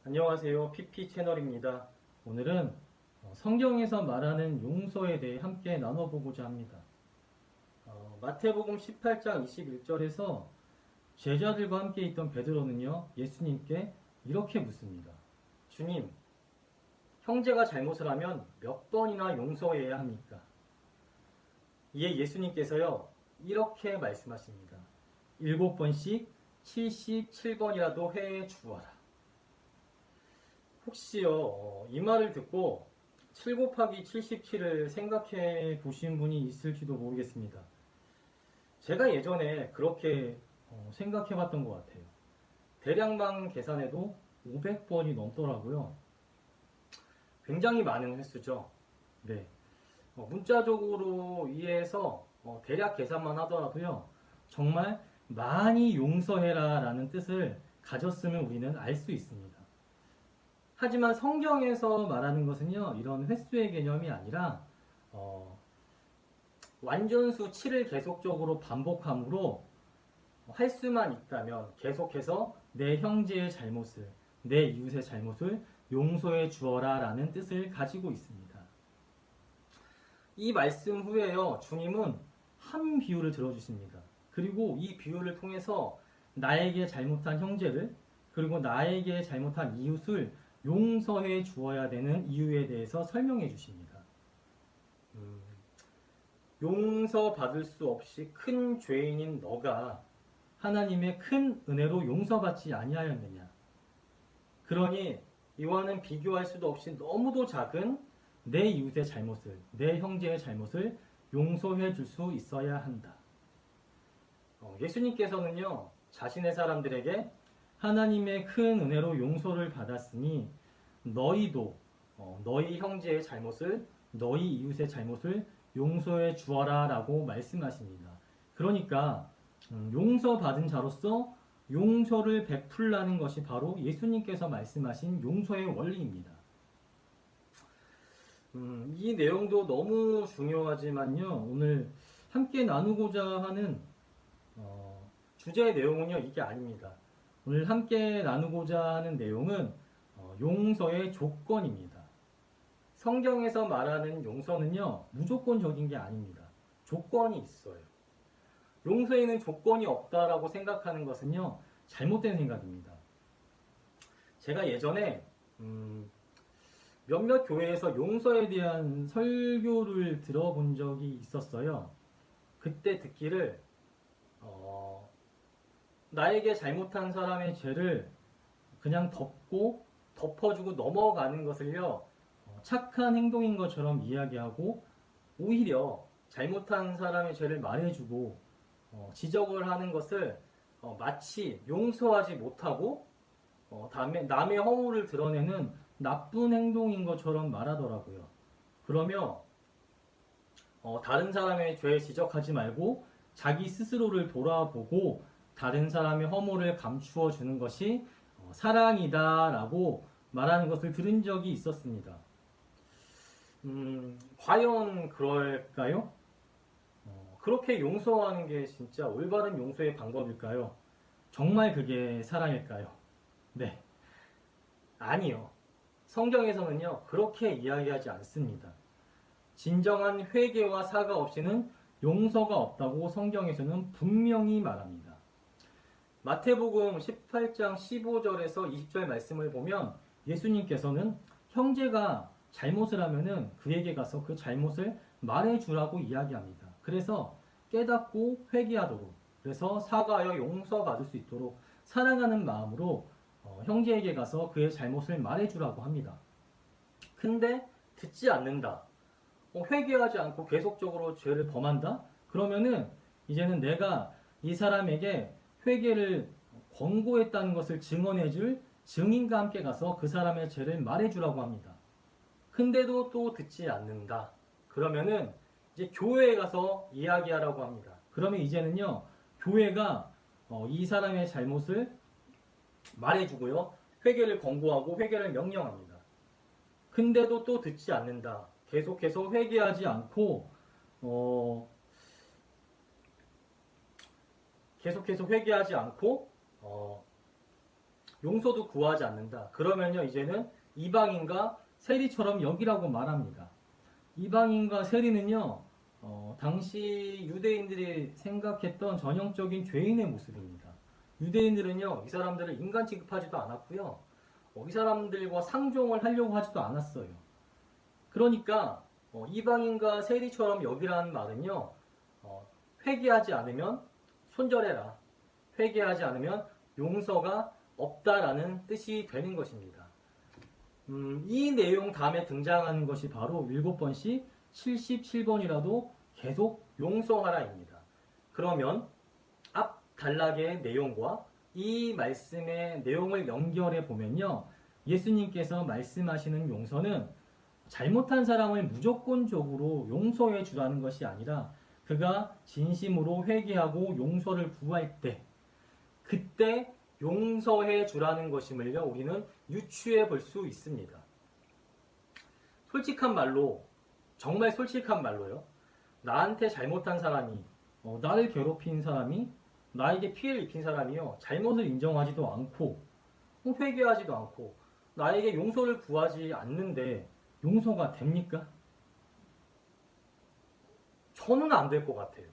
안녕하세요. PP 채널입니다. 오늘은 성경에서 말하는 용서에 대해 함께 나눠보고자 합니다. 마태복음 18장 21절에서 제자들과 함께 있던 베드로는요, 예수님께 이렇게 묻습니다. 주님, 형제가 잘못을 하면 몇 번이나 용서해야 합니까? 이에 예수님께서요, 이렇게 말씀하십니다. 7번씩 77번이라도 해 주어라. 혹시요, 이 말을 듣고 7 곱하기 77을 생각해 보신 분이 있을지도 모르겠습니다. 제가 예전에 그렇게 생각해 봤던 것 같아요. 대량만 계산해도 500번이 넘더라고요. 굉장히 많은 횟수죠. 네. 문자적으로 이해해서 대략 계산만 하더라도요, 정말 많이 용서해라 라는 뜻을 가졌으면 우리는 알 수 있습니다. 하지만 성경에서 말하는 것은요, 이런 횟수의 개념이 아니라 완전수 7을 계속적으로 반복함으로 할 수만 있다면 계속해서 내 형제의 잘못을, 내 이웃의 잘못을 용서해 주어라 라는 뜻을 가지고 있습니다. 이 말씀 후에요, 주님은 한 비유를 들어주십니다. 그리고 이 비유를 통해서 나에게 잘못한 형제를, 그리고 나에게 잘못한 이웃을 용서해 주어야 되는 이유에 대해서 설명해 주십니다. 용서받을 수 없이 큰 죄인인 너가 하나님의 큰 은혜로 용서받지 아니하였느냐. 그러니 이와는 비교할 수도 없이 너무도 작은 내 이웃의 잘못을, 내 형제의 잘못을 용서해 줄 수 있어야 한다. 예수님께서는요, 자신의 사람들에게 하나님의 큰 은혜로 용서를 받았으니 너희도 너희 형제의 잘못을, 너희 이웃의 잘못을 용서해 주어라 라고 말씀하십니다. 그러니까 용서받은 자로서 용서를 베풀라는 것이 바로 예수님께서 말씀하신 용서의 원리입니다. 이 내용도 너무 중요하지만요, 오늘 함께 나누고자 하는 주제의 내용은요, 이게 아닙니다. 오늘 함께 나누고자 하는 내용은 용서의 조건입니다. 성경에서 말하는 용서는요, 무조건적인 게 아닙니다. 조건이 있어요. 용서에는 조건이 없다라고 생각하는 것은요, 잘못된 생각입니다. 제가 예전에 몇몇 교회에서 용서에 대한 설교를 들어본 적이 있었어요. 그때 듣기를 나에게 잘못한 사람의 죄를 그냥 덮어주고 넘어가는 것을요, 착한 행동인 것처럼 이야기하고 오히려 잘못한 사람의 죄를 말해주고 지적을 하는 것을 마치 용서하지 못하고 남의 허물을 드러내는 나쁜 행동인 것처럼 말하더라고요. 그러며 다른 사람의 죄를 지적하지 말고 자기 스스로를 돌아보고 다른 사람의 허물을 감추어 주는 것이 사랑이다 라고 말하는 것을 들은 적이 있었습니다. 과연 그럴까요? 그렇게 용서하는 게 진짜 올바른 용서의 방법일까요? 정말 그게 사랑일까요? 네. 아니요. 성경에서는요, 그렇게 이야기하지 않습니다. 진정한 회개와 사과 없이는 용서가 없다고 성경에서는 분명히 말합니다. 마태복음 18장 15절에서 20절 말씀을 보면 예수님께서는 형제가 잘못을 하면은 그에게 가서 그 잘못을 말해주라고 이야기합니다. 그래서 깨닫고 회개하도록, 그래서 사과하여 용서받을 수 있도록 사랑하는 마음으로 형제에게 가서 그의 잘못을 말해주라고 합니다. 근데 듣지 않는다. 회개하지 않고 계속적으로 죄를 범한다? 그러면은 이제는 내가 이 사람에게 회개를 권고했다는 것을 증언해줄 증인과 함께 가서 그 사람의 죄를 말해주라고 합니다. 근데도 또 듣지 않는다. 그러면은 이제 교회에 가서 이야기하라고 합니다. 그러면 이제는요, 교회가 이 사람의 잘못을 말해주고요, 회개를 권고하고 회개를 명령합니다. 근데도 또 듣지 않는다. 계속해서 회개하지 않고 용서도 구하지 않는다. 그러면요, 이제는 이방인과 세리처럼 여기라고 말합니다. 이방인과 세리는요, 당시 유대인들이 생각했던 전형적인 죄인의 모습입니다. 유대인들은요, 이 사람들을 인간 취급하지도 않았고요, 이 사람들과 상종을 하려고 하지도 않았어요. 그러니까 이방인과 세리처럼 여기라는 말은요, 회개하지 않으면 손절해라. 회개하지 않으면 용서가 없다라는 뜻이 되는 것입니다. 이 내용 다음에 등장하는 것이 바로 7번씩 77번이라도 계속 용서하라입니다. 그러면 앞 단락의 내용과 이 말씀의 내용을 연결해 보면요, 예수님께서 말씀하시는 용서는 잘못한 사람을 무조건적으로 용서해 주라는 것이 아니라 그가 진심으로 회개하고 용서를 구할 때, 그때 용서해 주라는 것임을요, 우리는 유추해 볼 수 있습니다. 솔직한 말로, 정말 솔직한 말로요, 나한테 잘못한 사람이, 나를 괴롭힌 사람이, 나에게 피해를 입힌 사람이요, 잘못을 인정하지도 않고 회개하지도 않고 나에게 용서를 구하지 않는데 용서가 됩니까? 저는 안 될 것 같아요.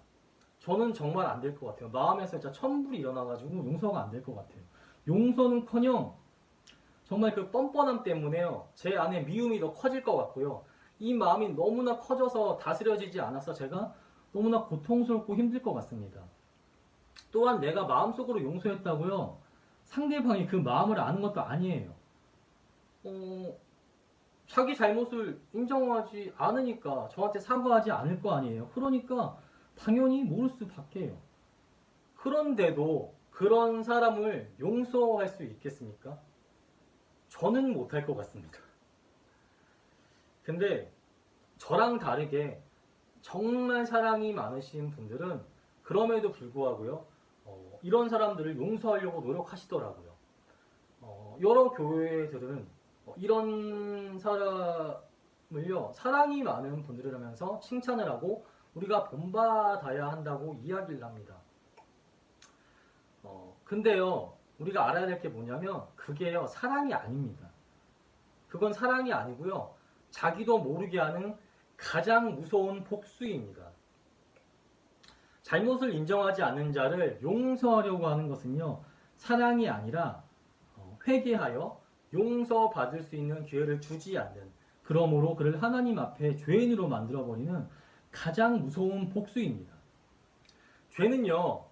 저는 정말 안 될 것 같아요. 마음에서 진짜 천불이 일어나가지고 용서가 안 될 것 같아요. 용서는커녕 정말 그 뻔뻔함 때문에요, 제 안에 미움이 더 커질 것 같고요, 이 마음이 너무나 커져서 다스려지지 않아서 제가 너무나 고통스럽고 힘들 것 같습니다. 또한 내가 마음속으로 용서했다고요, 상대방이 그 마음을 아는 것도 아니에요. 자기 잘못을 인정하지 않으니까 저한테 사과하지 않을 거 아니에요. 그러니까 당연히 모를 수밖에요. 그런데도 그런 사람을 용서할 수 있겠습니까? 저는 못할 것 같습니다. 근데 저랑 다르게 정말 사랑이 많으신 분들은 그럼에도 불구하고요, 이런 사람들을 용서하려고 노력하시더라고요. 여러 교회들은 이런 사람을요, 사랑이 많은 분들이라면서 칭찬을 하고 우리가 본받아야 한다고 이야기를 합니다. 근데요, 우리가 알아야 될 게 뭐냐면 그게요, 사랑이 아닙니다. 그건 사랑이 아니고요, 자기도 모르게 하는 가장 무서운 복수입니다. 잘못을 인정하지 않는 자를 용서하려고 하는 것은요, 사랑이 아니라 회개하여 용서받을 수 있는 기회를 주지 않는, 그러므로 그를 하나님 앞에 죄인으로 만들어버리는 가장 무서운 복수입니다. 죄는요,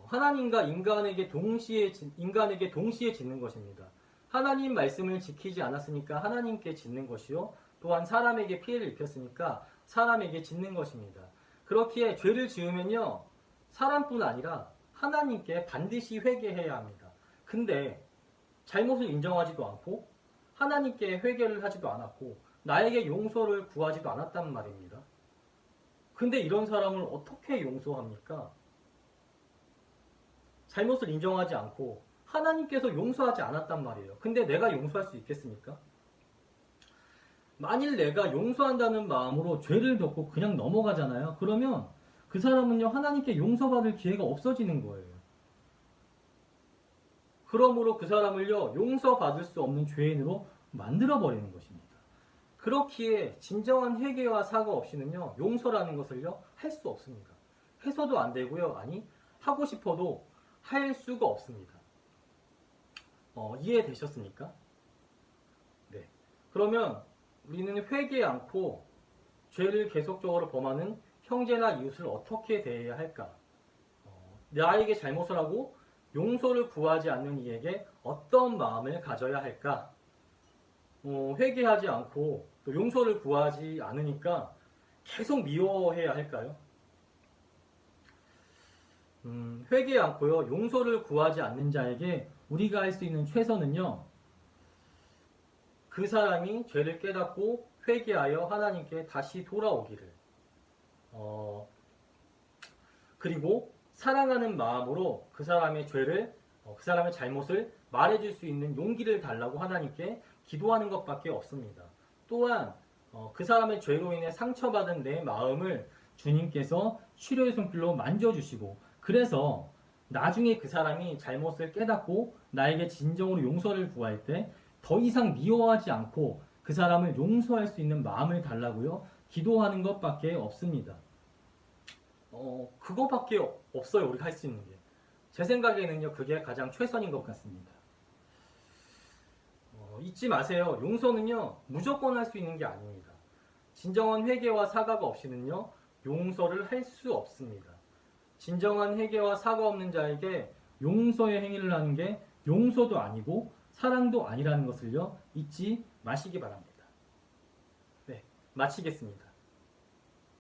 하나님과 인간에게 동시에 짓는 것입니다. 하나님 말씀을 지키지 않았으니까 하나님께 짓는 것이요, 또한 사람에게 피해를 입혔으니까 사람에게 짓는 것입니다. 그렇기에 죄를 지으면요, 사람뿐 아니라 하나님께 반드시 회개해야 합니다. 근데 잘못을 인정하지도 않고 하나님께 회개를 하지도 않았고 나에게 용서를 구하지도 않았단 말입니다. 근데 이런 사람을 어떻게 용서합니까? 잘못을 인정하지 않고 하나님께서 용서하지 않았단 말이에요. 근데 내가 용서할 수 있겠습니까? 만일 내가 용서한다는 마음으로 죄를 덮고 그냥 넘어가잖아요. 그러면 그 사람은요, 하나님께 용서받을 기회가 없어지는 거예요. 그러므로 그 사람을요, 용서받을 수 없는 죄인으로 만들어버리는 것입니다. 그렇기에 진정한 회개와 사과 없이는요, 용서라는 것을요, 할 수 없습니다. 해서도 안 되고요, 아니 하고 싶어도 할 수가 없습니다. 이해되셨습니까? 네. 그러면 우리는 회개 않고 죄를 계속적으로 범하는 형제나 이웃을 어떻게 대해야 할까? 나에게 잘못을 하고 용서를 구하지 않는 이에게 어떤 마음을 가져야 할까? 회개하지 않고 또 용서를 구하지 않으니까 계속 미워해야 할까요? 회개 않고요, 용서를 구하지 않는 자에게 우리가 할 수 있는 최선은요, 그 사람이 죄를 깨닫고 회개하여 하나님께 다시 돌아오기를, 그리고 사랑하는 마음으로 그 사람의 죄를, 그 사람의 잘못을 말해줄 수 있는 용기를 달라고 하나님께 기도하는 것밖에 없습니다. 또한 그 사람의 죄로 인해 상처받은 내 마음을 주님께서 치료의 손길로 만져주시고, 그래서 나중에 그 사람이 잘못을 깨닫고 나에게 진정으로 용서를 구할 때 더 이상 미워하지 않고 그 사람을 용서할 수 있는 마음을 달라고요. 기도하는 것밖에 없습니다. 그거밖에 없어요. 우리가 할 수 있는 게. 제 생각에는요. 그게 가장 최선인 것 같습니다. 잊지 마세요. 용서는요. 무조건 할 수 있는 게 아닙니다. 진정한 회개와 사과가 없이는요. 용서를 할 수 없습니다. 진정한 회개와 사과 없는 자에게 용서의 행위를 하는 게 용서도 아니고 사랑도 아니라는 것을요. 잊지 마시기 바랍니다. 네, 마치겠습니다.